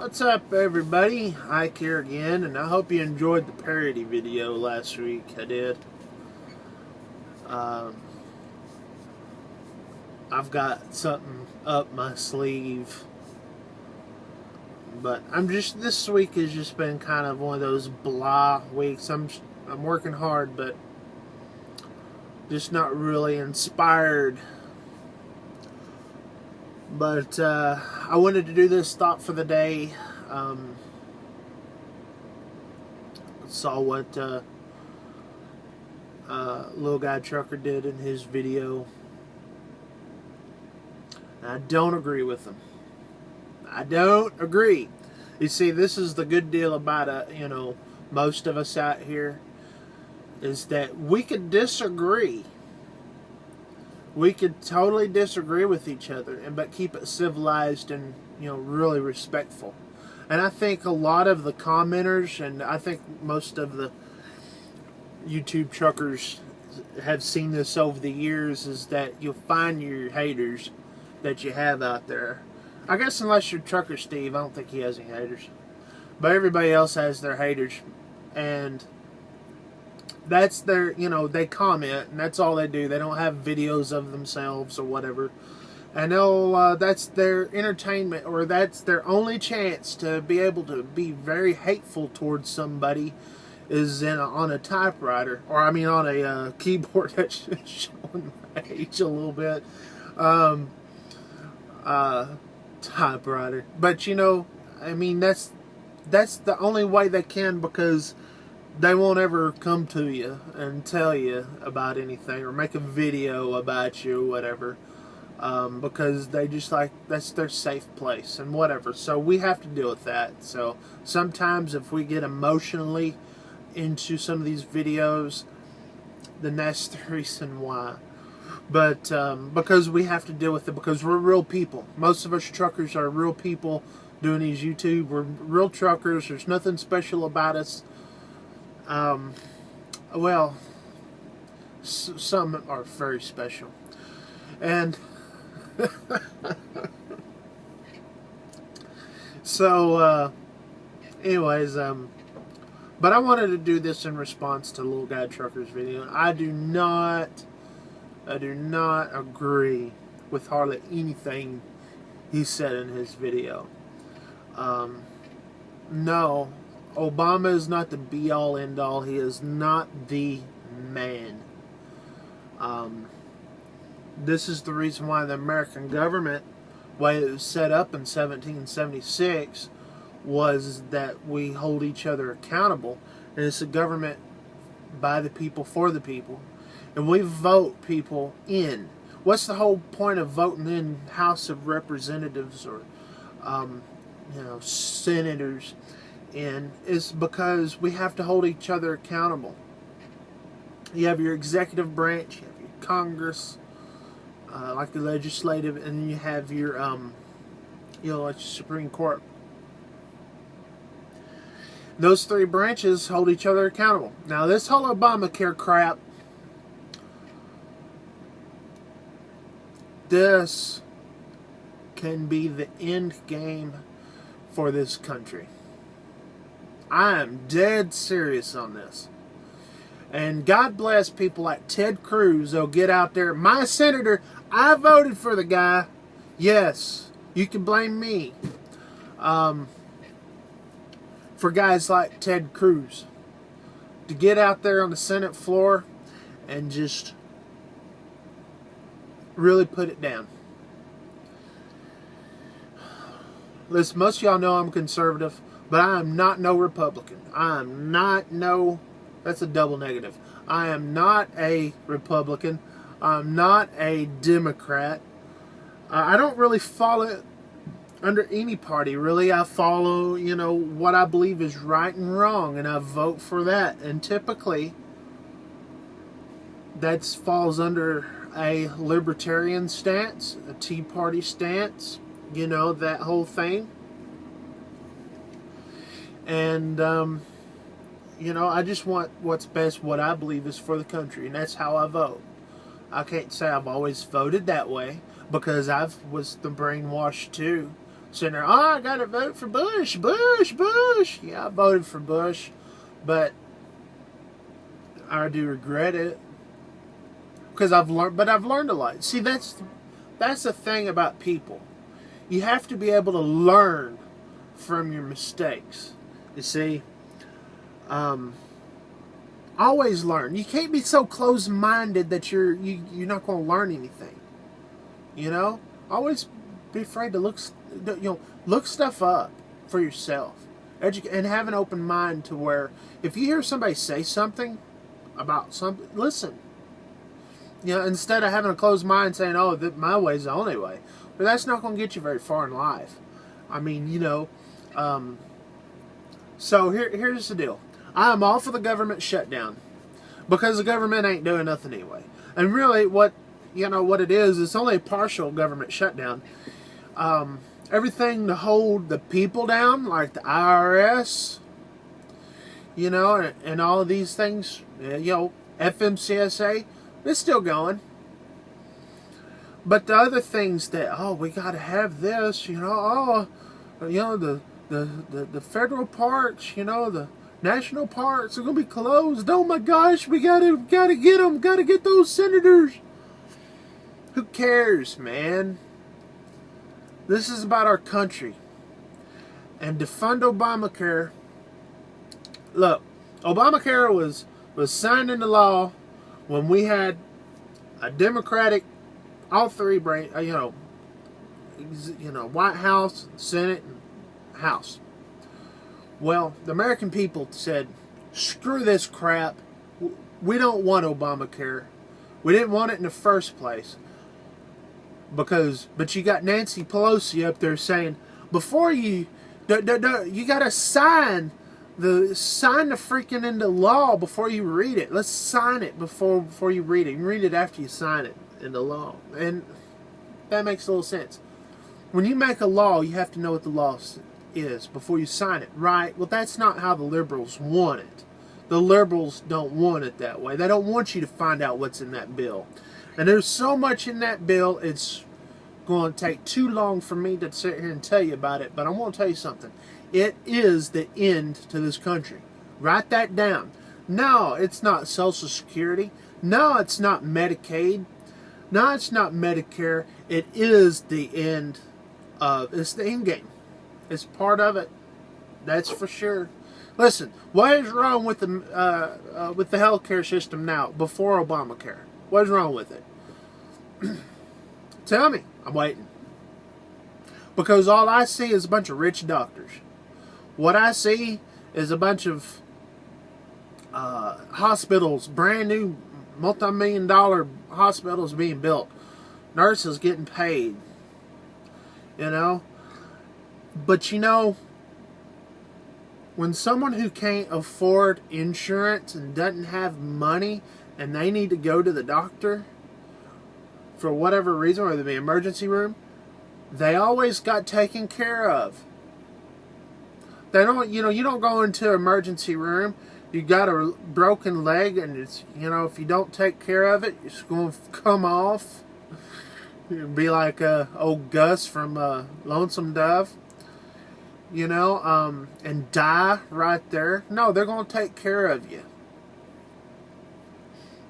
What's up, everybody? Ike here again, and I hope you enjoyed the parody video last week. I did. I've got something up my sleeve, but this week has just been kind of one of those blah weeks. I'm working hard, but just not really inspired. But I wanted to do this thought for the day. Saw what Little Guy Trucker did in his video. I don't agree with him. I don't agree. You see, this is the good deal about most of us out here, is that we could disagree. We could totally disagree with each other, but keep it civilized and really respectful. And I think a lot of the commenters, and I think most of the YouTube truckers have seen this over the years, is that you'll find your haters that you have out there. I guess unless you're Trucker Steve, I don't think he has any haters. But everybody else has their haters, and that's their, they comment, and that's all they do. They don't have videos of themselves or whatever. And they'll, that's their entertainment, or that's their only chance to be able to be very hateful towards somebody, is on a typewriter, or I mean on a keyboard. That's showing my age a little bit. Typewriter. But I mean, that's the only way they can, because they won't ever come to you and tell you about anything or make a video about you or whatever, because they just that's their safe place and whatever. So we have to deal with that. So sometimes if we get emotionally into some of these videos, then that's the reason why. But because we have to deal with it, because we're real people. Most of us truckers are real people doing these YouTube. We're real truckers. There's nothing special about us. Well, some are very special, and so anyways, but I wanted to do this in response to Little Guy Trucker's video. I do not agree with hardly anything he said in his video. No, Obama is not the be-all, end-all. He is not the man. This is the reason why the American government, way it was set up in 1776, was that we hold each other accountable. And it's a government by the people, for the people. And we vote people in. What's the whole point of voting in House of Representatives or senators in? Is because we have to hold each other accountable. You have your executive branch, you have your Congress, like the legislative, and then you have your like Supreme Court. Those three branches hold each other accountable. Now, this whole Obamacare crap, this can be the end game for this country. I am dead serious on this. And God bless people like Ted Cruz. They'll get out there. My senator, I voted for the guy. Yes, you can blame me. For guys like Ted Cruz to get out there on the Senate floor and just really put it down. Listen, most of y'all know I'm conservative, but I am not no Republican. I am not no, that's a double negative. I am not a Republican. I'm not a Democrat. I don't really follow under any party, really. I follow, what I believe is right and wrong, and I vote for that. And typically, that falls under a libertarian stance, a Tea Party stance, that whole thing. And, I just want what's best, what I believe is for the country, and that's how I vote. I can't say I've always voted that way, because I was the brainwashed too. sitting there, oh, I got to vote for Bush, Bush, Bush. Yeah, I voted for Bush, but I do regret it because I've learned a lot. See, that's the thing about people. You have to be able to learn from your mistakes. You see, always learn. You can't be so closed-minded that you're not going to learn anything. You know, always be afraid to look stuff up for yourself, and have an open mind to where if you hear somebody say something about something, listen. You know, instead of having a closed mind saying, "Oh, my way's the only way," but that's not going to get you very far in life. I mean, you know. So here's the deal. I'm all for the government shutdown because the government ain't doing nothing anyway. And really, what it is, it's only a partial government shutdown. Everything to hold the people down, like the IRS, you know, and all of these things, you know, FMCSA, it's still going. But the other things that, oh, we got to have this, you know, oh, you know, the federal parks, you know, the national parks are going to be closed. Oh my gosh, we gotta get them, gotta get those senators. Who cares, man? This is about our country. And to fund Obamacare, look, Obamacare was signed into law when we had a Democratic, all three branch, you know, White House, Senate, and House. Well, the American people said, screw this crap. We don't want Obamacare. We didn't want it in the first place. But you got Nancy Pelosi up there saying, before you got to sign the freaking into law before you read it. Let's sign it before you read it. You can read it after you sign it into law. And that makes a little sense. When you make a law, you have to know what the law is before you sign it, right? Well, that's not how the liberals want it. The liberals don't want it that way. They don't want you to find out what's in that bill. And there's so much in that bill, it's going to take too long for me to sit here and tell you about it, but I'm going to tell you something. It is the end to this country. Write that down. No, it's not Social Security. No, it's not Medicaid. No, it's not Medicare. It is the end it's the end game. It's part of it. That's for sure. Listen, what is wrong with the healthcare system now before Obamacare? What is wrong with it? Tell me. I'm waiting. Because all I see is a bunch of rich doctors. What I see is a bunch of hospitals, brand new multi-million-dollar hospitals being built. Nurses getting paid. You know? But you know, when someone who can't afford insurance and doesn't have money and they need to go to the doctor for whatever reason, whether it be emergency room, they always got taken care of. They don't, you know, you don't go into an emergency room, you got a broken leg, and it's, you know, if you don't take care of it, it's going to come off. It'd be like old Gus from Lonesome Dove, you know, and die right there. No, they're going to take care of you.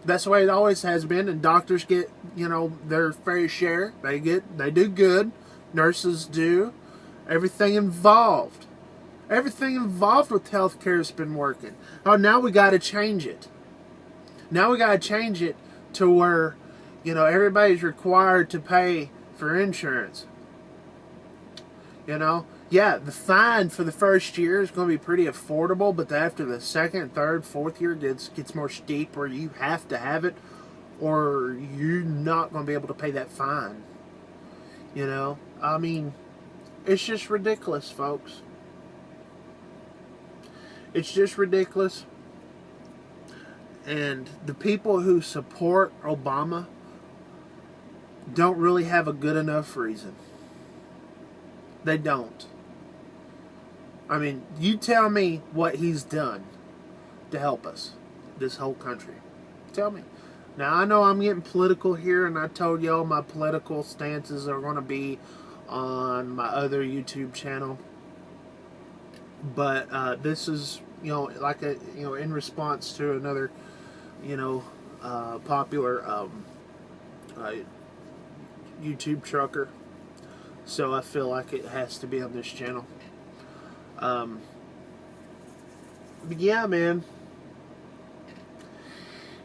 That's the way it always has been, and doctors get, you know, their fair share. They do good. Nurses do. Everything involved with healthcare has been working. Oh, now we got to change it. Now we got to change it to where, you know, everybody's required to pay for insurance. You know, yeah, the fine for the first year is going to be pretty affordable, but after the second, third, fourth year gets more steep, where you have to have it, or you're not going to be able to pay that fine. You know, I mean, it's just ridiculous, folks. It's just ridiculous. And the people who support Obama don't really have a good enough reason. They don't. I mean, you tell me what he's done to help us, this whole country. Tell me. Now, I know I'm getting political here, and I told y'all my political stances are going to be on my other YouTube channel. But this is, like in response to another, popular YouTube trucker. So I feel like it has to be on this channel. But yeah, man,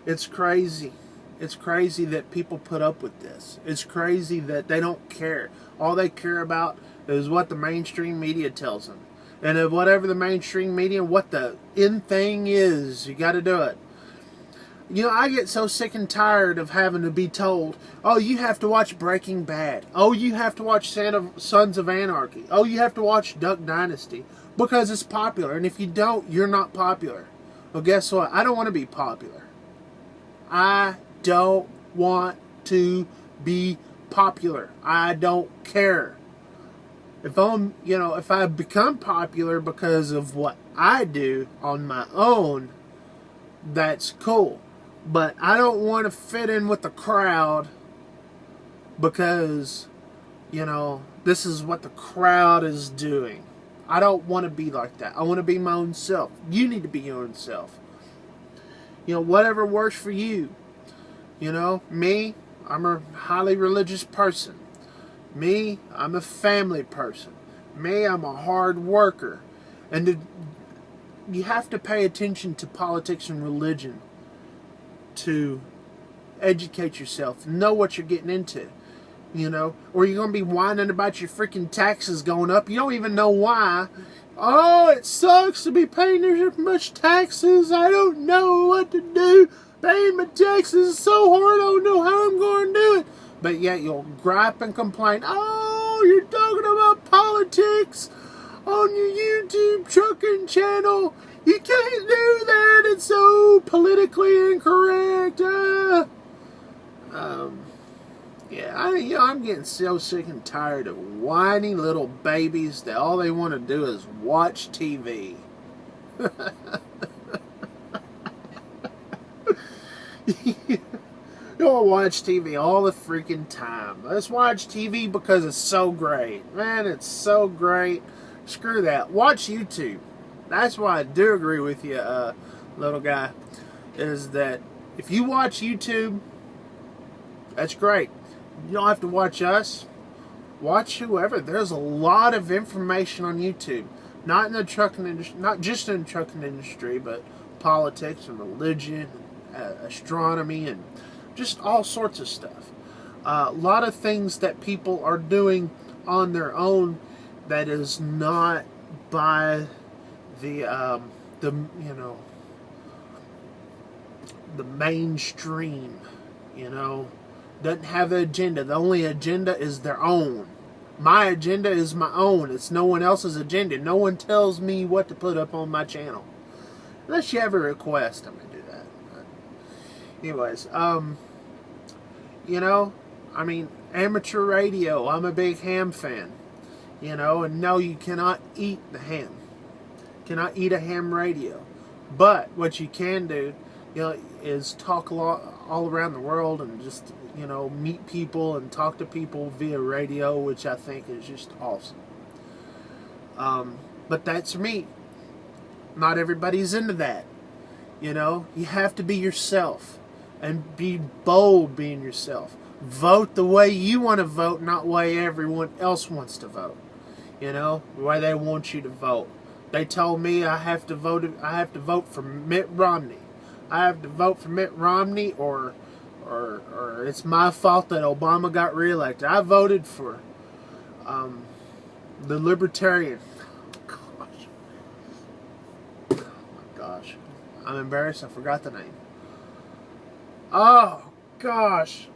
it's crazy. It's crazy that people put up with this. It's crazy that they don't care. All they care about is what the mainstream media tells them. And if whatever the mainstream media, what the in thing is, you got to do it. I get so sick and tired of having to be told, oh, you have to watch Breaking Bad. Oh, you have to watch Sons of Anarchy. Oh, you have to watch Duck Dynasty. Because it's popular. And if you don't, you're not popular. Well, guess what? I don't want to be popular. I don't want to be popular. I don't care. If I become popular because of what I do on my own, that's cool. But I don't want to fit in with the crowd because, this is what the crowd is doing. I don't want to be like that. I want to be my own self. You need to be your own self. Whatever works for you. Me, I'm a highly religious person. Me, I'm a family person. Me, I'm a hard worker. And you have to pay attention to politics and religion to educate yourself, know what you're getting into, or you're going to be whining about your freaking taxes going up. You don't even know why. Oh, it sucks to be paying this much taxes. I don't know what to do. Paying my taxes is so hard. I don't know how I'm going to do it. But yet you'll gripe and complain. Oh, you're talking about politics on your YouTube trucking channel. You can't do that. It's so politically incorrect. I'm getting so sick and tired of whiny little babies that all they want to do is watch TV. You'll watch TV all the freaking time. Let's watch TV because it's so great. Man, it's so great. Screw that. Watch YouTube. That's why I do agree with you, little guy, is that if you watch YouTube, that's great. You don't have to watch us. Watch whoever. There's a lot of information on YouTube. Not in the trucking industry, not just in the trucking industry, but politics and religion, astronomy, and just all sorts of stuff. A lot of things that people are doing on their own that is not by the mainstream, doesn't have an agenda. The only agenda is their own. My agenda is my own. It's no one else's agenda. No one tells me what to put up on my channel. Unless you have a request, I'm going to do that. But anyways, amateur radio. I'm a big ham fan. And no, you cannot eat the ham. Cannot eat a ham radio. But what you can do, is talk all around the world and just, meet people and talk to people via radio, which I think is just awesome. But that's me. Not everybody's into that. You have to be yourself and be bold being yourself. Vote the way you want to vote, not the way everyone else wants to vote. The way they want you to vote. They told me I have to vote for Mitt Romney. I have to vote for Mitt Romney or it's my fault that Obama got reelected. I voted for the Libertarian. Oh my gosh. I'm embarrassed. I forgot the name. Oh gosh.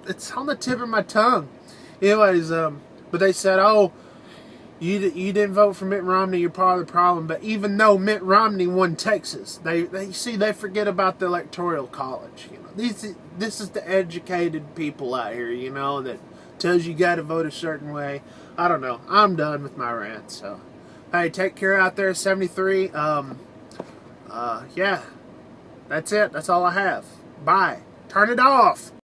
It's on the tip of my tongue. Anyways, but they said, oh, you didn't vote for Mitt Romney, you're part of the problem. But even though Mitt Romney won Texas, they forget about the Electoral College. This is the educated people out here, that tells you got to vote a certain way. I don't know. I'm done with my rant. So, hey, take care out there, 73. Yeah, that's it. That's all I have. Bye. Turn it off.